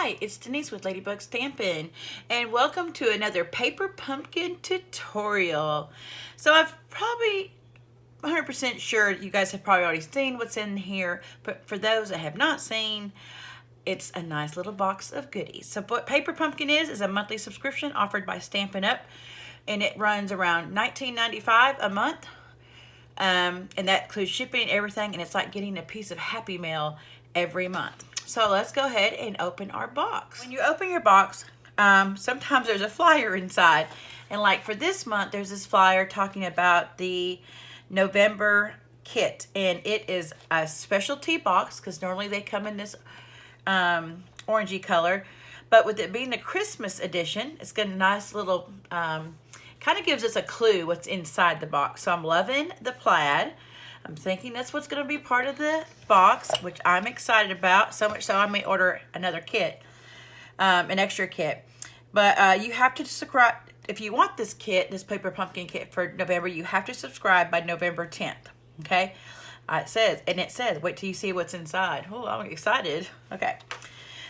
Hi, it's Denise with Ladybug Stampin, and welcome to another paper pumpkin tutorial. So I've probably 100% sure you guys have probably already seen what's in here, but for those that have not seen, it's a nice little box of goodies. So what Paper Pumpkin is a monthly subscription offered by Stampin' Up, and it runs around $19.95 a month. And that includes shipping and everything, and it's like getting a piece of Happy Mail every month. So let's go ahead and open our box. When you open your box, sometimes there's a flyer inside, and like for this month there's this flyer talking about the November kit, and it is a specialty box because normally they come in this orangey color, but with it being the Christmas edition, it's got a nice little kind of gives us a clue what's inside the box. So I'm loving the plaid. I'm thinking that's what's going to be part of the box, which I'm excited about, so much so I may order another kit, an extra kit. But you have to subscribe. If you want this kit, this Paper Pumpkin kit for November, you have to subscribe by November 10th, okay? It says, wait till you see what's inside. Oh, I'm excited. Okay.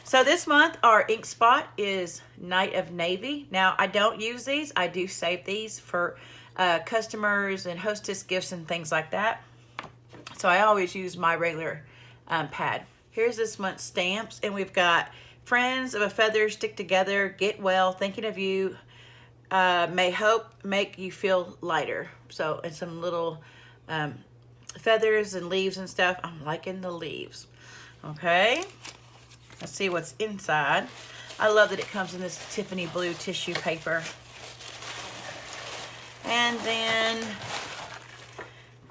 So this month, our ink spot is Night of Navy. Now, I don't use these. I do save these for customers and hostess gifts and things like that. So I always use my regular pad. Here's this month's stamps, and we've got Friends of a Feather Stick Together, Get Well, Thinking of You, May Hope Make You Feel Lighter. So, and some little feathers and leaves and stuff. I'm liking the leaves. Okay. Let's see what's inside. I love that it comes in this Tiffany blue tissue paper. And then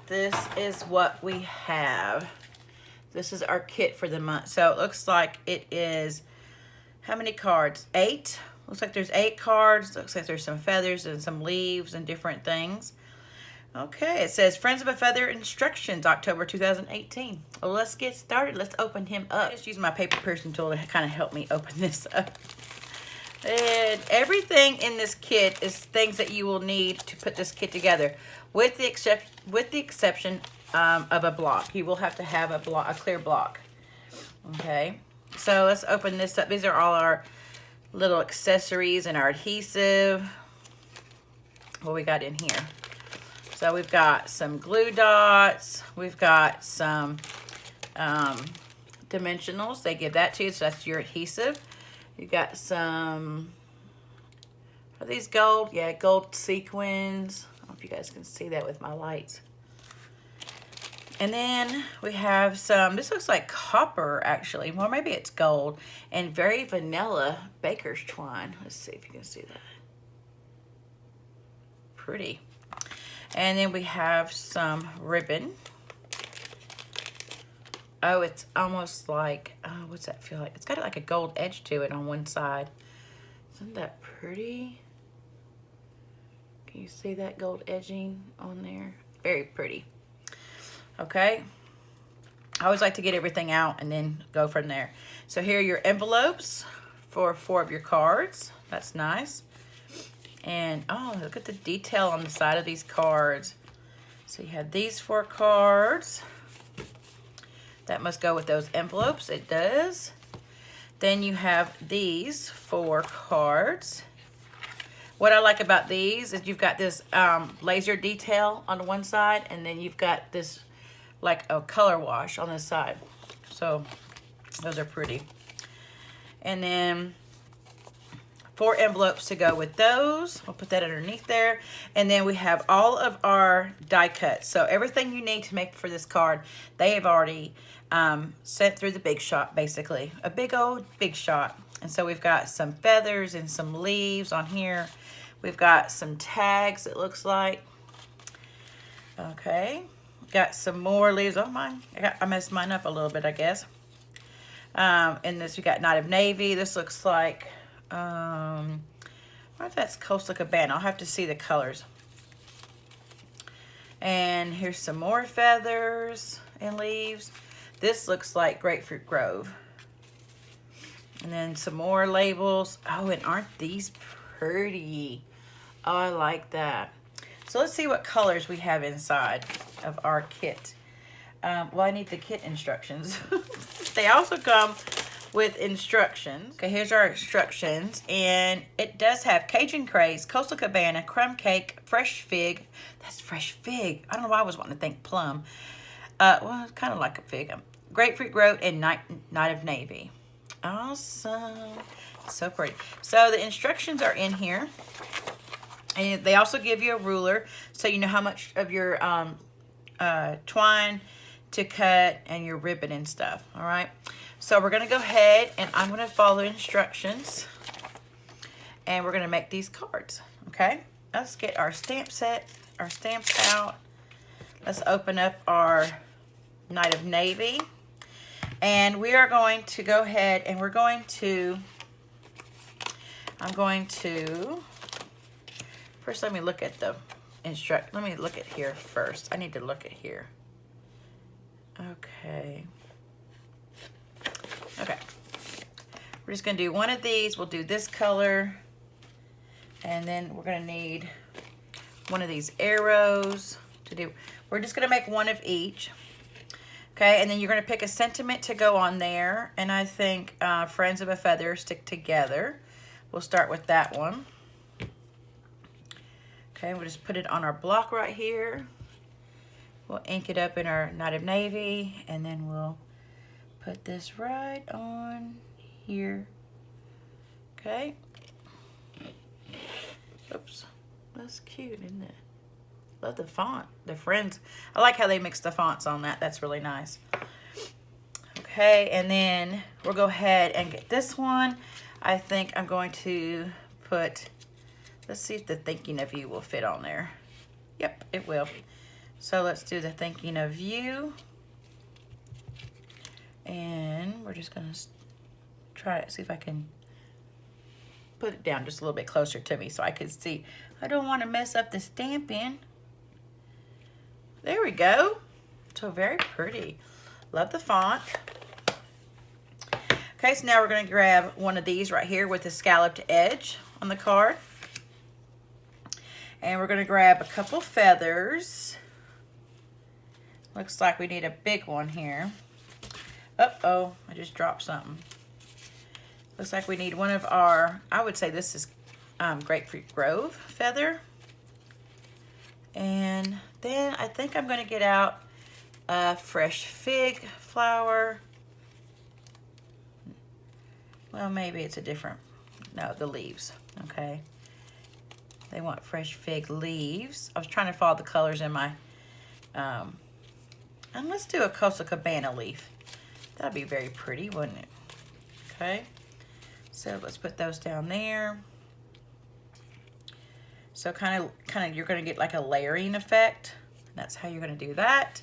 this is what we have. This is our kit for the month. So it looks like it is, how many cards? 8. Looks like there's 8 cards. Looks like there's some feathers and some leaves and different things. Okay, it says Friends of a Feather Instructions, October 2018. Well, let's get started. Let's open him up. Just use my paper piercing tool to kind of help me open this up. And everything in this kit is things that you will need to put this kit together, with the exception of a block. You will have to have a clear block. Okay, so let's open this up. These are all our little accessories and our adhesive. What we got in here? So we've got some glue dots. We've got some dimensionals. They give that to you, so that's your adhesive. You got some, are these gold? Yeah, gold sequins. I don't know if you guys can see that with my lights. And then we have some, this looks like copper actually, or maybe it's gold, and very vanilla baker's twine. Let's see if you can see that. Pretty. And then we have some ribbon. Oh, it's almost like, what's that feel like? It's got like a gold edge to it on one side. Isn't that pretty? Can you see that gold edging on there? Very pretty. Okay. I always like to get everything out and then go from there. So here are your envelopes for 4 of your cards. That's nice. And oh, look at the detail on the side of these cards. So you have these 4 cards. That must go with those envelopes. It does. Then you have these 4 cards. What I like about these is you've got this laser detail on the one side, and then you've got this like a color wash on this side. So those are pretty. And then 4 envelopes to go with those. I'll put that underneath there. And then we have all of our die cuts. So everything you need to make for this card, they have already sent through the Big Shot, basically. A big old Big Shot. And so we've got some feathers and some leaves on here. We've got some tags, it looks like. Okay. Got some more leaves. Oh, mine. I messed mine up a little bit, I guess. And this, we got Night of Navy. This looks like, I wonder if that's Coastal Cabana. I'll have to see the colors. And here's some more feathers and leaves. This looks like Grapefruit Grove. And then some more labels. Oh, and aren't these pretty? Oh, I like that. So let's see what colors we have inside of our kit. Well, I need the kit instructions. They also come with instructions. Okay, here's our instructions, and it does have Cajun Craze, Coastal Cabana, Crumb Cake, Fresh Fig. That's fresh fig. I don't know why I was wanting to think plum. Well, it's kind of like a fig. Grapefruit Groat and Night of Navy. Awesome. So pretty. So the instructions are in here. And they also give you a ruler so you know how much of your twine to cut and your ribbon and stuff. All right. So we're going to go ahead and I'm going to follow instructions. And we're going to make these cards. Okay. Let's get our stamp set, our stamps out. Let's open up our Night of Navy. And we are going to go ahead and I'm going to, first let me look at the let me look at here first. I need to look at here. Okay. Okay. We're just going to do one of these. We'll do this color. And then we're going to need one of these arrows to do. We're just going to make one of each. Okay, and then you're going to pick a sentiment to go on there. And I think Friends of a Feather Stick Together. We'll start with that one. Okay, we'll just put it on our block right here. We'll ink it up in our Night of Navy. And then we'll put this right on here. Okay. Oops. That's cute, isn't it? Love the font. The Friends. I like how they mix the fonts on that. That's really nice. Okay, and then we'll go ahead and get this one. I think I'm going to put, let's see if the Thinking of You will fit on there. Yep, it will. So let's do the Thinking of You. And we're just going to try it, see if I can put it down just a little bit closer to me so I can see. I don't want to mess up the Stampin'. There we go. So very pretty. Love the font. Okay, so now we're going to grab one of these right here with the scalloped edge on the card. And we're going to grab a couple feathers. Looks like we need a big one here. Uh-oh, I just dropped something. Looks like we need one of our, I would say this is Grapefruit Grove feather. And then I think I'm going to get out a fresh fig flower. Well, maybe it's a different, no, the leaves, okay. They want fresh fig leaves. I was trying to follow the colors in my, and let's do a Coastal Cabana leaf. That'd be very pretty, wouldn't it? Okay, so let's put those down there. So kind of, you're going to get like a layering effect. That's how you're going to do that.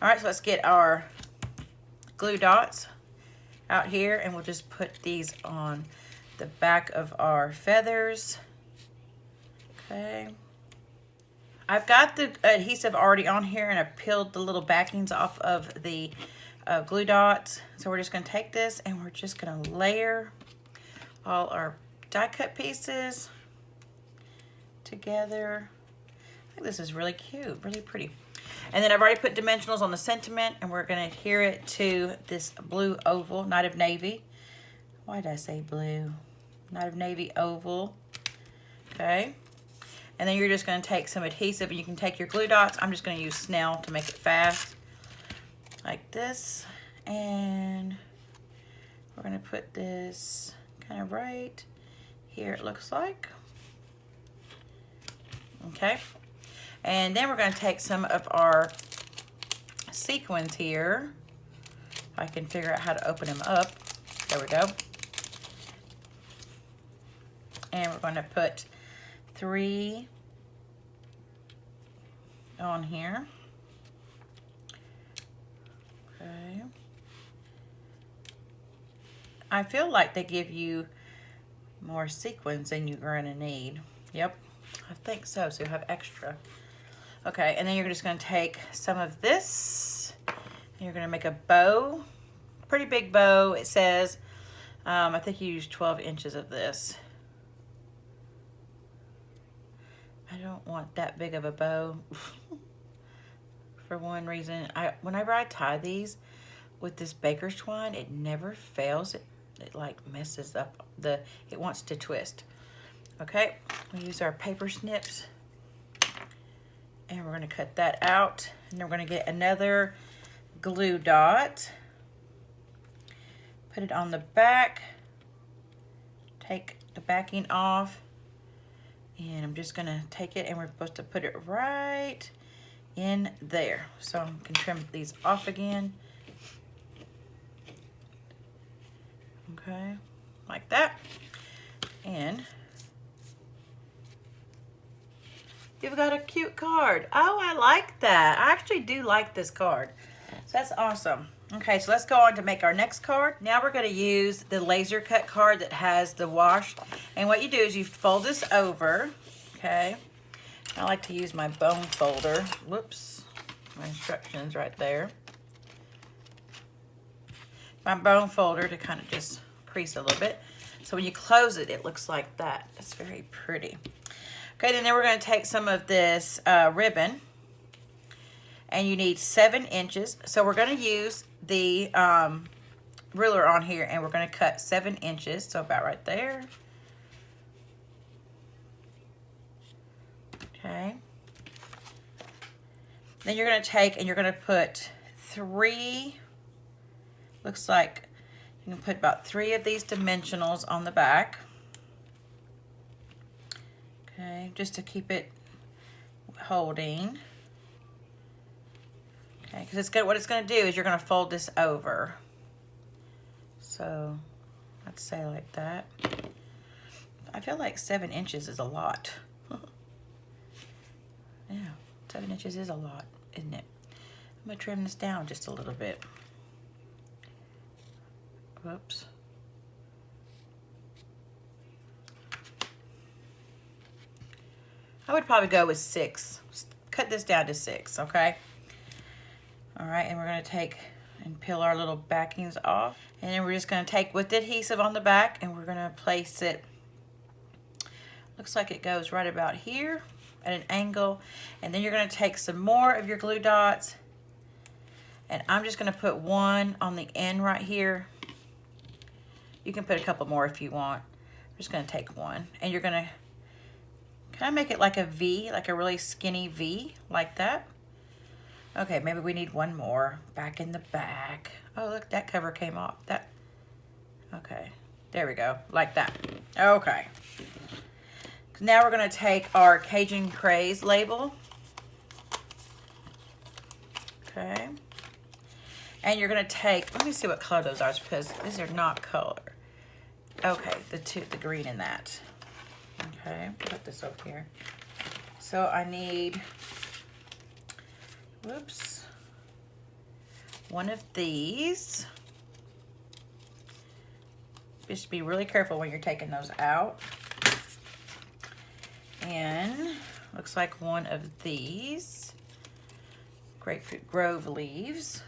All right, so let's get our glue dots out here, and we'll just put these on the back of our feathers. Okay. I've got the adhesive already on here, and I've peeled the little backings off of the glue dots. So we're just going to take this, and we're just going to layer all our die cut pieces together. I think this is really cute, really pretty. And then I've already put dimensionals on the sentiment, and we're going to adhere it to this blue oval, Night of Navy. Why did I say blue? Night of Navy oval. Okay. And then you're just going to take some adhesive, and you can take your glue dots. I'm just going to use Snell to make it fast. Like this. And we're going to put this kind of right here, it looks like. Okay, and then we're going to take some of our sequins here. If I can figure out how to open them up. There we go. And we're going to put 3 on here. Okay. I feel like they give you more sequins than you're going to need. Yep. I think so, so you'll have extra. Okay, and then you're just going to take some of this, and you're going to make a bow, pretty big bow. It says, I think you use 12 inches of this. I don't want that big of a bow. For one reason, whenever I tie these with this baker's twine, it never fails. it like messes up it wants to twist. Okay, we use our paper snips and we're going to cut that out, and then we're going to get another glue dot, put it on the back, take the backing off, and I'm just going to take it and we're supposed to put it right in there. So I can trim these off again. Okay, like that. And you've got a cute card. Oh, I like that. I actually do like this card. So that's awesome. Okay, so let's go on to make our next card. Now we're going to use the laser cut card that has the wash. And what you do is you fold this over. Okay. I like to use my bone folder. Whoops. My instructions right there. My bone folder to kind of just crease a little bit. So when you close it, it looks like that. It's very pretty. Okay, then we're going to take some of this ribbon, and you need 7 inches. So we're going to use the ruler on here, and we're going to cut 7 inches, so about right there. Okay. Then you're going to take and you're going to put 3, looks like you can put about 3 of these dimensionals on the back. Okay, just to keep it holding. Okay, because it's good. What it's going to do is you're going to fold this over. So let's say like that. I feel like 7 inches is a lot. Yeah, 7 inches is a lot, isn't it? I'm going to trim this down just a little bit. Whoops. I would probably go with 6. Cut this down to 6, okay? All right, and we're going to take and peel our little backings off. And then we're just going to take with the adhesive on the back, and we're going to place it, looks like it goes right about here at an angle. And then you're going to take some more of your glue dots, and I'm just going to put 1 on the end right here. You can put a couple more if you want. I'm just going to take 1, and you're going to kind of make it like a V, like a really skinny V, like that. Okay, maybe we need 1 more back in the back. Oh, look, that cover came off. Okay, there we go, like that. Okay. Now we're going to take our Cajun Craze label. Okay. And you're going to take, let me see what color those are, because these are not color. Okay, the green in that. Okay, put this up here. So I need, whoops, 1 of these. Just be really careful when you're taking those out. And looks like 1 of these Grapefruit Grove leaves.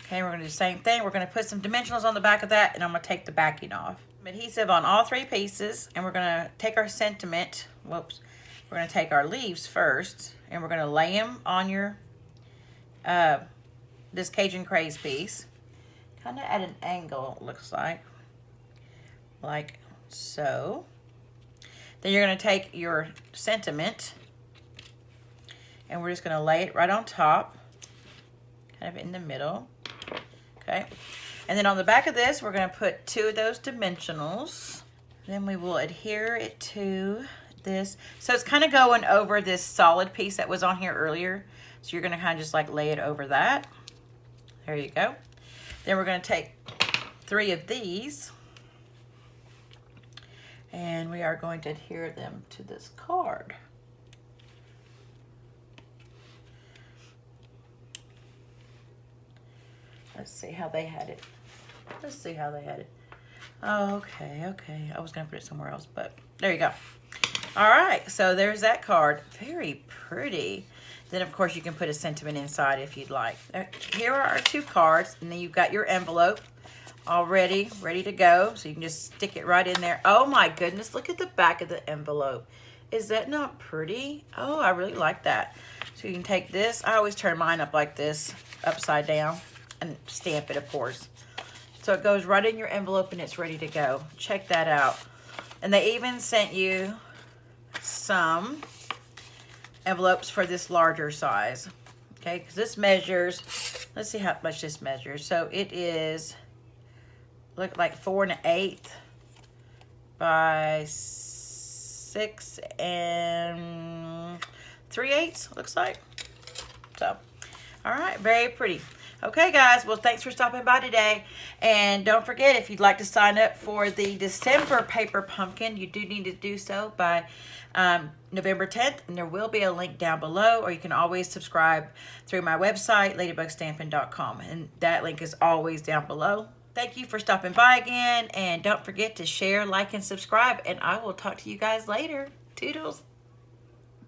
Okay, we're going to do the same thing. We're going to put some dimensionals on the back of that, and I'm going to take the backing off. Adhesive on all 3 pieces, and we're going to take our sentiment. Whoops. We're going to take our leaves first, and we're going to lay them on your this Cajun Craze piece, kind of at an angle, it looks like so. Then you're going to take your sentiment, and we're just going to lay it right on top, kind of in the middle. Okay. And then on the back of this, we're going to put 2 of those dimensionals. Then we will adhere it to this. So it's kind of going over this solid piece that was on here earlier. So you're going to kind of just like lay it over that. There you go. Then we're going to take 3 of these, and we are going to adhere them to this card. Let's see how they had it. Let's see how they had it. Oh, okay. I was going to put it somewhere else, but there you go. All right, so there's that card. Very pretty. Then, of course, you can put a sentiment inside if you'd like. Here are our 2 cards, and then you've got your envelope already ready to go. So you can just stick it right in there. Oh, my goodness. Look at the back of the envelope. Is that not pretty? Oh, I really like that. So you can take this. I always turn mine up like this, upside down, and stamp it, of course. So it goes right in your envelope and it's ready to go. Check that out. And they even sent you some envelopes for this larger size. Okay, because this measures, let's see how much this measures. So it is, look like 4 1/8 by 6 3/8, looks like. So, all right, very pretty. Okay, guys, well, thanks for stopping by today. And don't forget, if you'd like to sign up for the December Paper Pumpkin, you do need to do so by November 10th, and there will be a link down below, or you can always subscribe through my website, ladybugstampin.com, and that link is always down below. Thank you for stopping by again, and don't forget to share, like, and subscribe, and I will talk to you guys later. Toodles.